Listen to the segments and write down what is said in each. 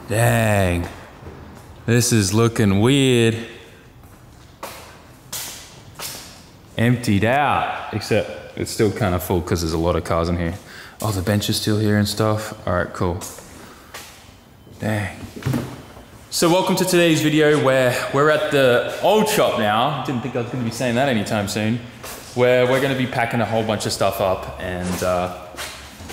Dang, this is looking weird. Emptied out, except it's still kind of full because there's a lot of cars in here. Oh, the bench is still here and stuff. All right, cool. Dang. So welcome to today's video where we're at the old shop now. Didn't think I was gonna be saying that anytime soon. Where we're gonna be packing a whole bunch of stuff up and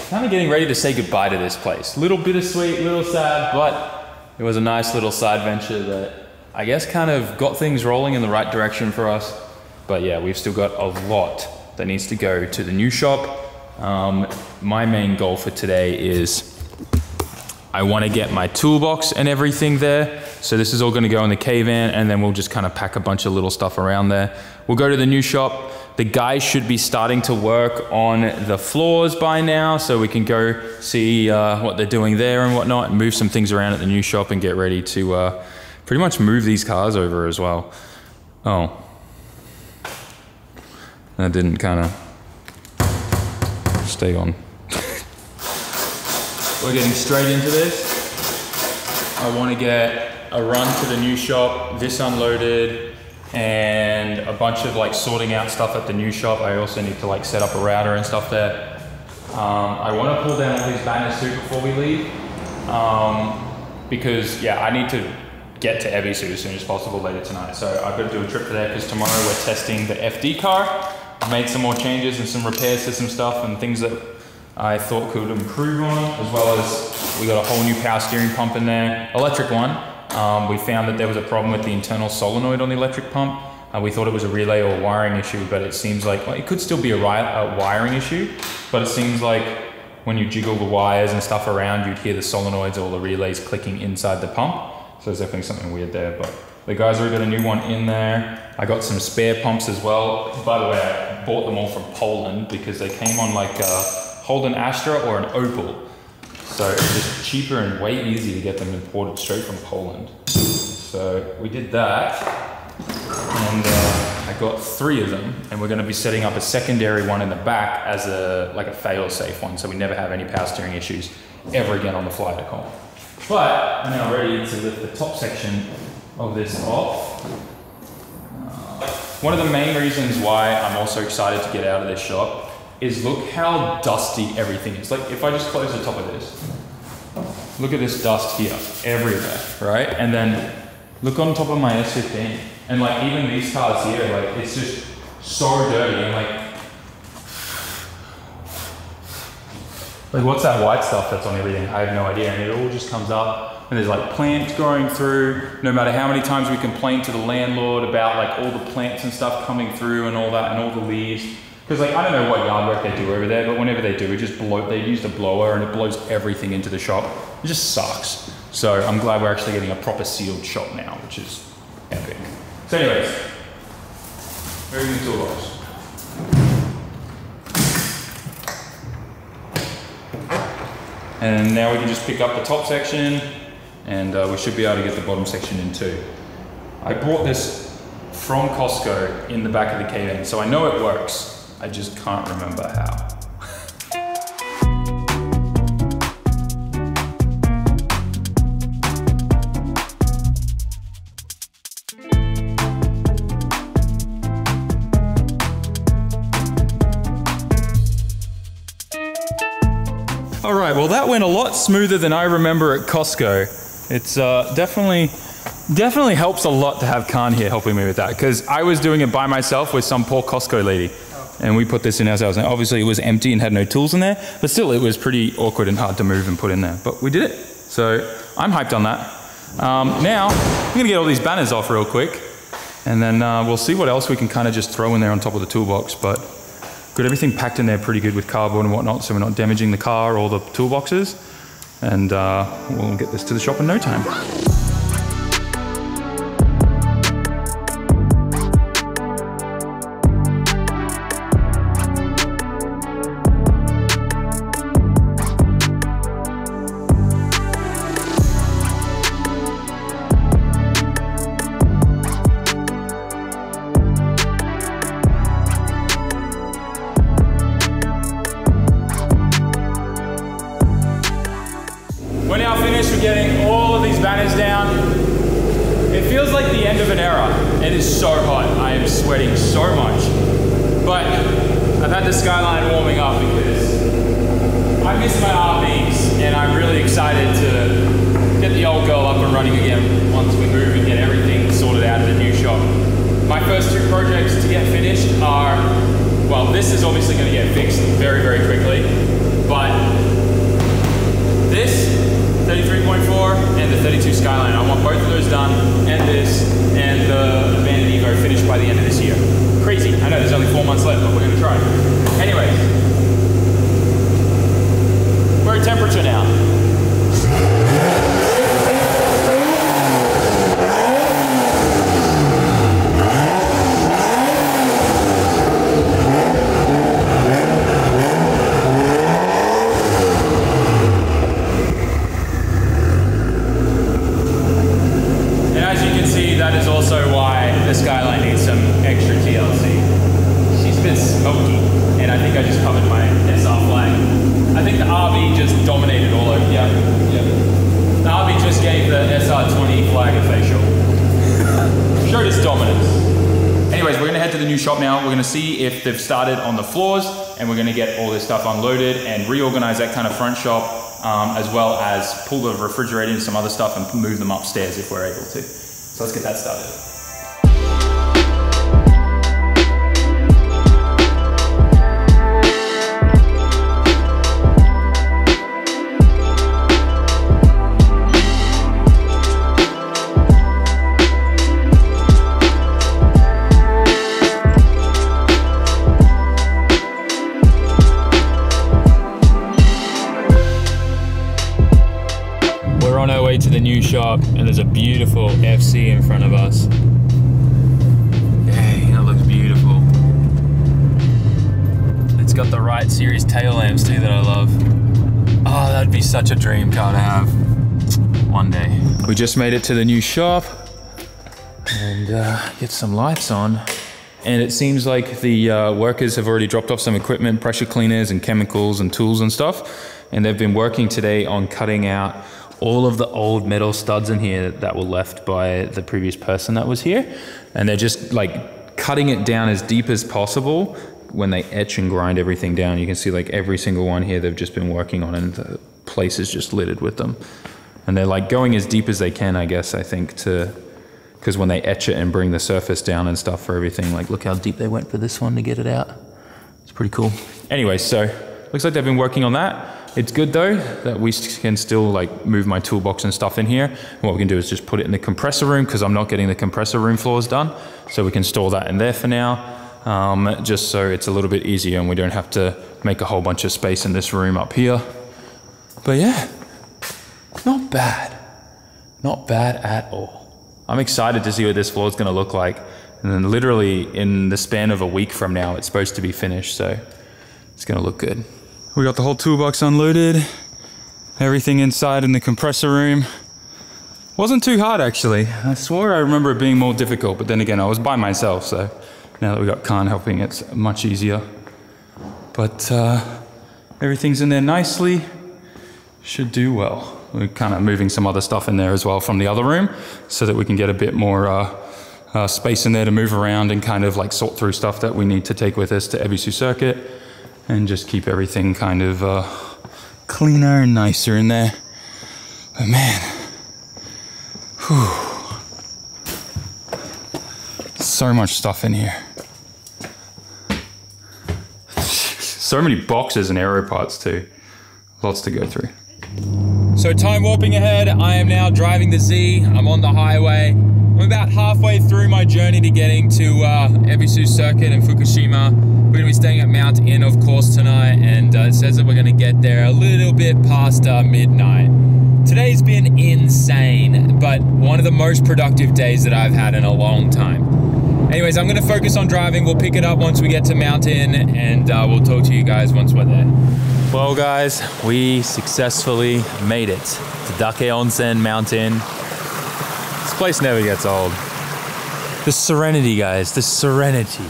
kind of getting ready to say goodbye to this place. Little bittersweet, little sad, but it was a nice little side venture that I guess kind of got things rolling in the right direction for us. But yeah, we've still got a lot that needs to go to the new shop. My main goal for today is I want to get my toolbox and everything there. So this is all going to go in the K-van and then we'll just kind of pack a bunch of little stuff around there. We'll go to the new shop. The guys should be starting to work on the floors by now, so we can go see what they're doing there and whatnot, and move some things around at the new shop and get ready to pretty much move these cars over as well. Oh. That didn't kind of stay on. We're getting straight into this. I want to get a run to the new shop, this unloaded, and a bunch of like sorting out stuff at the new shop. I also need to like set up a router and stuff there. I want to pull down all these banners too before we leave. Because yeah, I need to get to Ebisu as soon as possible later tonight. So I've got to do a trip to there because tomorrow we're testing the FD car. I've made some more changes and some repairs to some stuff and things that I thought could improve on it, as well as we got a whole new power steering pump in there, electric one. We found that there was a problem with the internal solenoid on the electric pump. We thought it was a relay or wiring issue, but it seems like, well, it could still be a wiring issue, but it seems like when you jiggle the wires and stuff around, you'd hear the solenoids or the relays clicking inside the pump. So there's definitely something weird there, but the guys already got a new one in there. I got some spare pumps as well. By the way, I bought them all from Poland because they came on like a Holden Astra or an Opel. So it's just cheaper and way easier to get them imported straight from Poland. So we did that, and I got 3 of them, and we're gonna be setting up a secondary one in the back as like a fail-safe one, so we never have any power steering issues ever again on the flight home. But I'm now ready to lift the top section of this off. One of the main reasons why I'm also excited to get out of this shop is look how dusty everything is. Like if I just close the top of this, look at this dust here, everywhere, right? And then look on top of my S15, and like even these cars here, like it's just so dirty, and like what's that white stuff that's on everything? I have no idea, and it all just comes up, and there's like plants growing through. No matter how many times we complain to the landlord about like all the plants and stuff coming through and all that, and all the leaves. Because like, I don't know what yard work they do over there, but whenever they do, they use the blower and it blows everything into the shop. It just sucks. So I'm glad we're actually getting a proper sealed shop now, which is epic. So anyways, moving the toolbox. And now we can just pick up the top section, and we should be able to get the bottom section in too. I bought this from Costco in the back of the K-van, so I know it works. I just can't remember how. All right, well that went a lot smoother than I remember at Costco. It's definitely helps a lot to have Khan here helping me with that, because I was doing it by myself with some poor Costco lady. And we put this in ourselves. And obviously it was empty and had no tools in there, but still it was pretty awkward and hard to move and put in there. But we did it. So I'm hyped on that. Now, I'm gonna get all these banners off real quick, and then we'll see what else we can kind of just throw in there on top of the toolbox. But got everything packed in there pretty good with cardboard and whatnot, so we're not damaging the car or the toolboxes. And we'll get this to the shop in no time. We're now finished with getting all of the tires down. It feels like the end of an era. It is so hot. I am sweating so much. But I've had the Skyline warming up because I miss my RVs and I'm really excited to get the old girl up and running again once we move and get everything sorted out in the new shop. My first two projects to get finished are, well, this is obviously going to get fixed very, very quickly, but this 33.4 and the 32 Skyline, I want both of those done, and this, and the Abandoned Evo finished by the end of this year. Crazy, I know there's only 4 months left, but we're going to try. Anyway, we're at temperature now. That is also why the Skyline needs some extra TLC. She's a bit smoky, and I think I just covered my SR flag. I think the RV just dominated all over. Yeah. The RV just gave the SR20 flag a facial. Showed its dominance. Anyways, we're gonna head to the new shop now. We're gonna see if they've started on the floors, and we're gonna get all this stuff unloaded and reorganize that kind of front shop, as well as pull the refrigerator and some other stuff and move them upstairs if we're able to. So let's get that started. To the new shop, and there's a beautiful FC in front of us. Dang, that looks beautiful. It's got the right series tail lamps too that I love. Oh, that'd be such a dream car to have one day. We just made it to the new shop and get some lights on. And it seems like the workers have already dropped off some equipment, pressure cleaners and chemicals and tools and stuff. And they've been working today on cutting out all of the old metal studs in here that were left by the previous person that was here. And they're just like cutting it down as deep as possible. When they etch and grind everything down, you can see like every single one here they've just been working on, and the place is just littered with them. And they're like going as deep as they can, I guess, I think, because when they etch it and bring the surface down and stuff for everything, like look how deep they went for this one to get it out. It's pretty cool. Anyway, so looks like they've been working on that. It's good though that we can still like move my toolbox and stuff in here. And what we can do is just put it in the compressor room, because I'm not getting the compressor room floors done. So we can store that in there for now, just so it's a little bit easier and we don't have to make a whole bunch of space in this room up here. But yeah, not bad. Not bad at all. I'm excited to see what this floor is gonna look like. And then literally in the span of a week from now, it's supposed to be finished. So it's gonna look good. We got the whole toolbox unloaded, everything inside in the compressor room. Wasn't too hard actually. I swore I remember it being more difficult, but then again, I was by myself, so now that we got Khan helping, it's much easier. But everything's in there nicely, should do well. We're kind of moving some other stuff in there as well from the other room, so that we can get a bit more space in there to move around and kind of like sort through stuff that we need to take with us to Ebisu circuit. And just keep everything kind of cleaner and nicer in there. But man, whew, so much stuff in here. So many boxes and aero parts too. Lots to go through. So time warping ahead, I am now driving the Z. I'm on the highway. I'm about halfway through my journey to getting to Ebisu circuit in Fukushima. We're gonna be staying at Mount Inn, of course, tonight, and it says that we're gonna get there a little bit past midnight. Today's been insane, but one of the most productive days that I've had in a long time. Anyways, I'm gonna focus on driving. We'll pick it up once we get to Mount Inn, and we'll talk to you guys once we're there. Well guys, we successfully made it to Dake Onsen Mount Inn. This place never gets old. The serenity, guys, the serenity.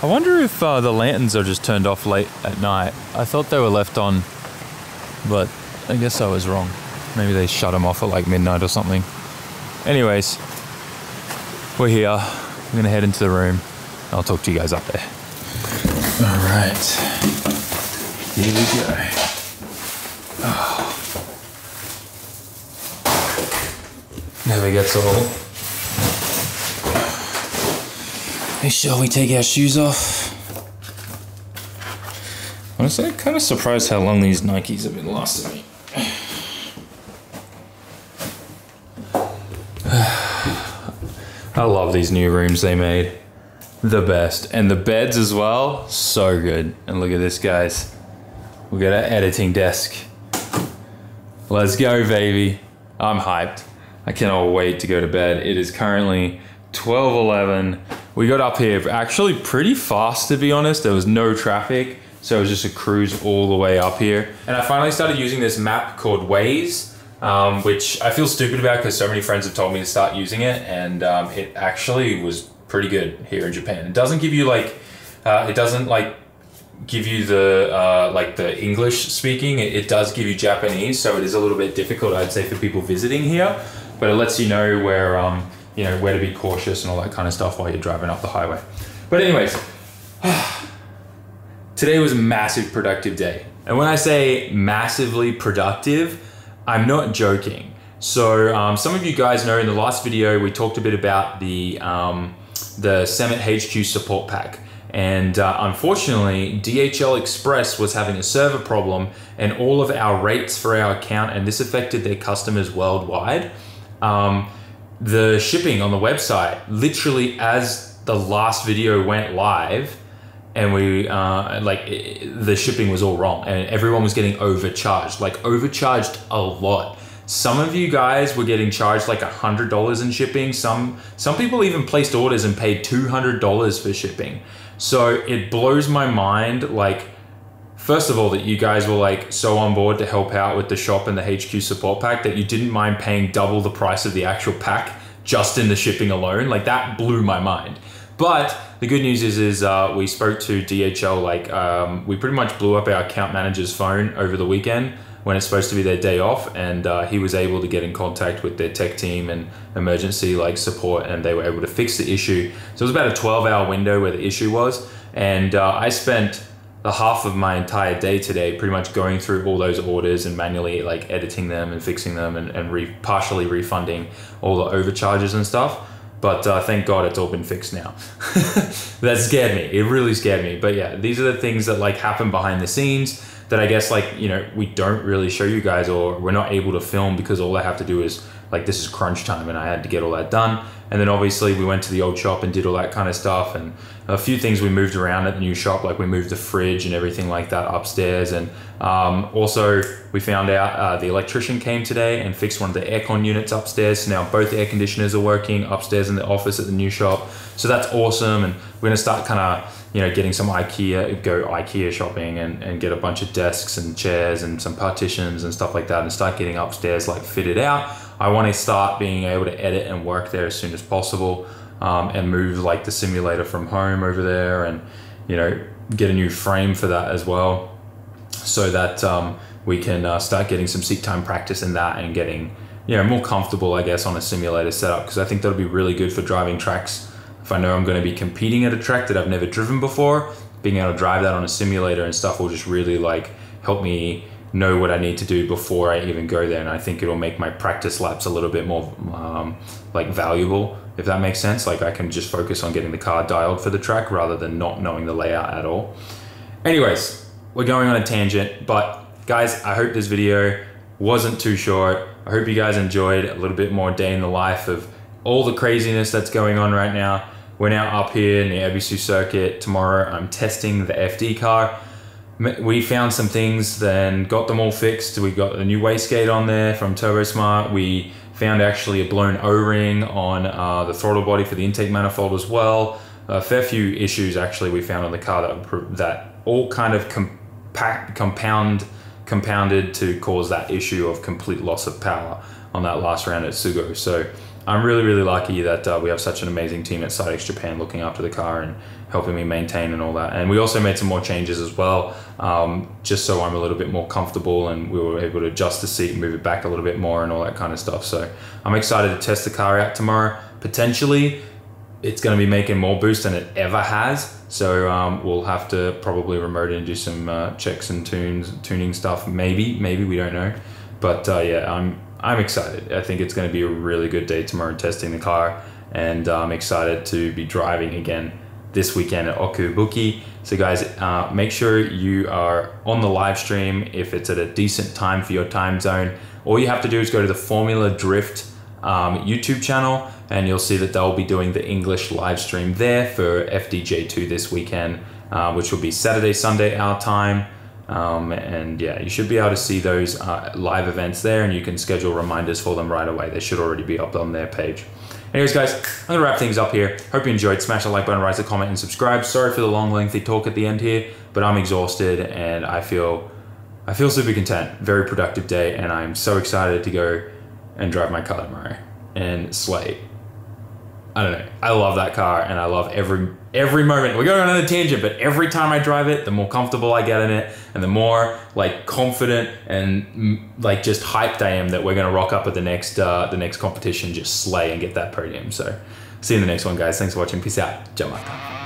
I wonder if the lanterns are just turned off late at night. I thought they were left on, but I guess I was wrong. Maybe they shut them off at like midnight or something. Anyways, we're here. I'm gonna head into the room. I'll talk to you guys up there. All right, here we go. Oh. Never gets old. Hey, shall we take our shoes off? Honestly, I'm kind of surprised how long these Nikes have been lasting me. I love these new rooms they made. The best. And the beds as well, so good. And look at this, guys. We got our editing desk. Let's go, baby. I'm hyped. I cannot wait to go to bed. It is currently 12:11. We got up here actually pretty fast, to be honest. There was no traffic, so it was just a cruise all the way up here. And I finally started using this map called Waze, which I feel stupid about because so many friends have told me to start using it, and it actually was pretty good here in Japan. It doesn't give you like, it doesn't like give you the like the English speaking. It does give you Japanese, so it is a little bit difficult, I'd say, for people visiting here. But it lets you know where you know, where to be cautious and all that kind of stuff while you're driving up the highway. But anyways, today was a massive productive day. And when I say massively productive, I'm not joking. So some of you guys know in the last video, we talked a bit about the SAMMIT HQ support pack. And unfortunately, DHL Express was having a server problem and all of our rates for our account, and this affected their customers worldwide. The shipping on the website, literally as the last video went live, and we the shipping was all wrong and everyone was getting overcharged, like overcharged a lot. Some of you guys were getting charged like $100 in shipping. Some people even placed orders and paid $200 for shipping. So it blows my mind, like, first of all, that you guys were like so on board to help out with the shop and the HQ support pack that you didn't mind paying double the price of the actual pack just in the shipping alone. Like, that blew my mind. But the good news is we spoke to DHL, like we pretty much blew up our account manager's phone over the weekend when it's supposed to be their day off, and he was able to get in contact with their tech team and emergency like support, and they were able to fix the issue. So it was about a 12-hour window where the issue was, and I spent the half of my entire day today pretty much going through all those orders and manually like editing them and fixing them and partially refunding all the overcharges and stuff. But thank God it's all been fixed now. That scared me. It really scared me. But yeah, these are the things that like happen behind the scenes that I guess, like, you know, we don't really show you guys, or we're not able to film because all I have to do is like, this is crunch time and I had to get all that done. And then obviously we went to the old shop and did all that kind of stuff, and a few things we moved around at the new shop, like we moved the fridge and everything like that upstairs. And also we found out the electrician came today and fixed one of the aircon units upstairs. So now both air conditioners are working upstairs in the office at the new shop. So that's awesome. And we're gonna start kind of, you know, getting some IKEA shopping and get a bunch of desks and chairs and some partitions and stuff like that, and start getting upstairs like fitted out. I want to start being able to edit and work there as soon as possible, and move like the simulator from home over there, and, you know, get a new frame for that as well, so that we can start getting some seat time practice in that and getting, you know, more comfortable, I guess, on a simulator setup, because I think that'll be really good for driving tracks. If I know I'm going to be competing at a track that I've never driven before, being able to drive that on a simulator and stuff will just really like help me know what I need to do before I even go there. And I think it'll make my practice laps a little bit more like valuable, if that makes sense. Like, I can just focus on getting the car dialed for the track rather than not knowing the layout at all. Anyways, we're going on a tangent, but guys, I hope this video wasn't too short. I hope you guys enjoyed a little bit more day in the life of all the craziness that's going on right now. We're now up here in the Ebisu circuit. Tomorrow I'm testing the FD car. We found some things, then got them all fixed. We got a new wastegate on there from TurboSmart. We found actually a blown O-ring on the throttle body for the intake manifold as well. A fair few issues actually we found on the car that all kind of compounded to cause that issue of complete loss of power on that last round at Sugo. So I'm really, really lucky that we have such an amazing team at SiteX Japan looking after the car and helping me maintain and all that. And we also made some more changes as well, just so I'm a little bit more comfortable, and we were able to adjust the seat and move it back a little bit more and all that kind of stuff. So I'm excited to test the car out tomorrow. Potentially it's going to be making more boost than it ever has. So we'll have to probably remote in and do some checks and tuning stuff. Maybe, we don't know. But yeah, I'm excited. I think it's going to be a really good day tomorrow testing the car, and I'm excited to be driving again this weekend at Okubuki. So guys, make sure you are on the live stream if it's at a decent time for your time zone. All you have to do is go to the Formula Drift YouTube channel, and you'll see that they'll be doing the English live stream there for FDJ2 this weekend, which will be Saturday, Sunday our time. And yeah, you should be able to see those live events there, and you can schedule reminders for them right away. They should already be up on their page. Anyways, guys, I'm gonna wrap things up here. Hope you enjoyed. Smash the like button, write a comment, and subscribe. Sorry for the long, lengthy talk at the end here, but I'm exhausted and I feel super content. Very productive day, and I'm so excited to go and drive my car tomorrow and slay. I don't know. I love that car, and I love every moment. We're going on another tangent, but every time I drive it, the more comfortable I get in it, and the more like confident and like just hyped I am that we're gonna rock up at the next competition, just slay and get that podium. So see you in the next one, guys. Thanks for watching. Peace out. Jamata.